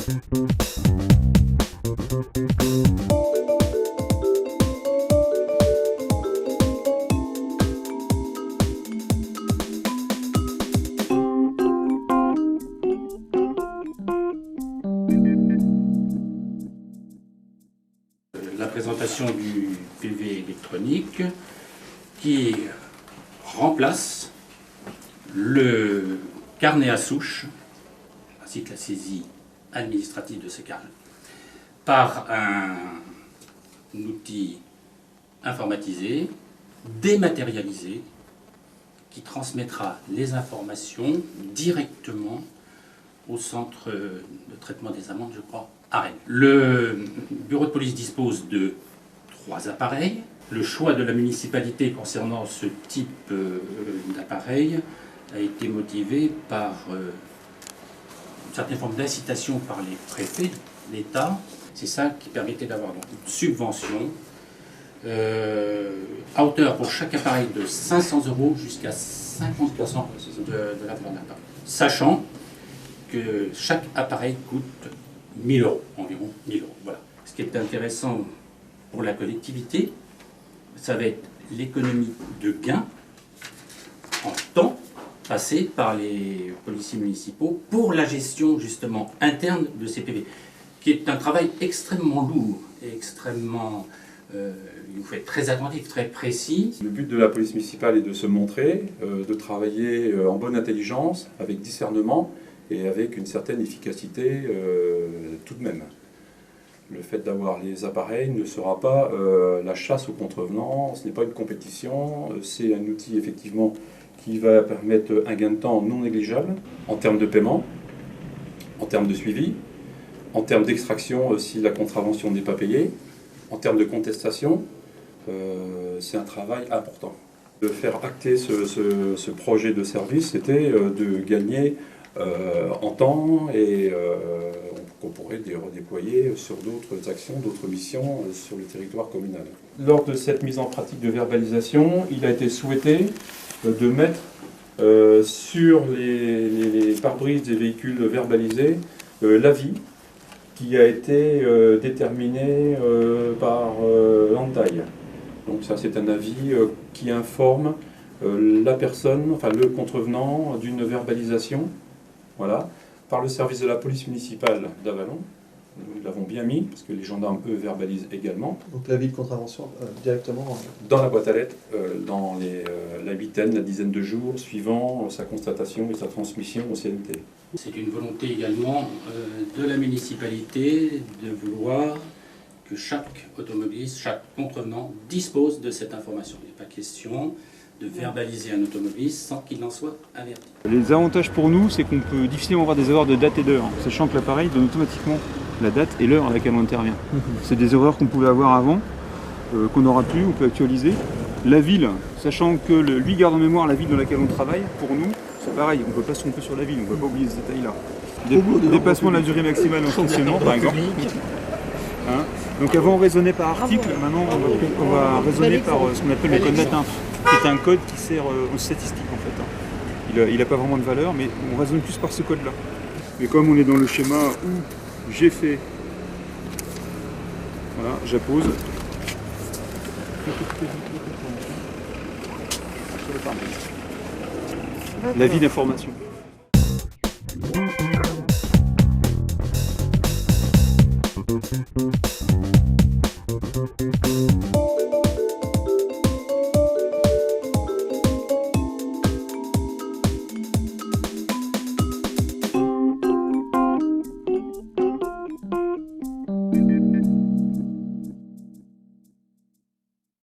La présentation du PV électronique qui remplace le carnet à souche ainsi que la saisie administrative de ce carnet par un outil informatisé, dématérialisé, qui transmettra les informations directement au centre de traitement des amendes, je crois, à Rennes. Le bureau de police dispose de 3 appareils. Le choix de la municipalité concernant ce type d'appareil a été motivé par une certaine forme d'incitation par les préfets, l'État. C'est ça qui permettait d'avoir donc une subvention à hauteur pour chaque appareil de 500 € jusqu'à 50% de la valeur d'appareil. Sachant que chaque appareil coûte 1 000 €, environ 1 000 €. Voilà. Ce qui est intéressant pour la collectivité, ça va être l'économie de gains en temps passé par les policiers municipaux pour la gestion justement interne de ces PV, qui est un travail extrêmement lourd et extrêmement, il faut être très attentif, très précis. Le but de la police municipale est de se montrer, de travailler en bonne intelligence, avec discernement et avec une certaine efficacité tout de même. Le fait d'avoir les appareils ne sera pas la chasse aux contrevenants, ce n'est pas une compétition, c'est un outil effectivement qui va permettre un gain de temps non négligeable en termes de paiement, en termes de suivi, en termes d'extraction si la contravention n'est pas payée, en termes de contestation, c'est un travail important. De faire acter ce projet de service, c'était de gagner en temps et qu'on pourrait redéployer sur d'autres actions, d'autres missions sur le territoire communal. Lors de cette mise en pratique de verbalisation, il a été souhaité de mettre sur les pare-brises des véhicules verbalisés l'avis qui a été déterminé par l'entaille. Donc ça, c'est un avis qui informe la personne, enfin le contrevenant, d'une verbalisation, voilà, par le service de la police municipale d'Avallon. Nous l'avons bien mis, parce que les gendarmes, eux, verbalisent également. Donc l'avis de contravention directement dans la boîte à lettres, dans la huitaine, la dizaine de jours, suivant sa constatation et sa transmission au CNT. C'est une volonté également de la municipalité de vouloir que chaque automobiliste, chaque contrevenant dispose de cette information. Il n'est pas question de verbaliser un automobiliste sans qu'il en soit averti. Les avantages pour nous, c'est qu'on peut difficilement avoir des erreurs de date et d'heure, sachant que l'appareil donne automatiquement la date et l'heure à laquelle on intervient. C'est des erreurs qu'on pouvait avoir avant, qu'on n'aura plus, on peut actualiser. La ville, sachant que lui garde en mémoire la ville dans laquelle on travaille, pour nous, c'est pareil, on ne peut pas se tromper sur la ville, on ne peut pas oublier ce détail-là. Dépassement de la durée maximale en fonctionnement, par exemple. Hein, donc avant on raisonnait par article, maintenant on va raisonner par ce qu'on appelle le code latin, qui est un code qui sert aux statistiques en fait. Il n'a pas vraiment de valeur, mais on raisonne plus par ce code-là. Mais comme on est dans le schéma où j'ai fait, voilà, j'appose. L'avis d'information.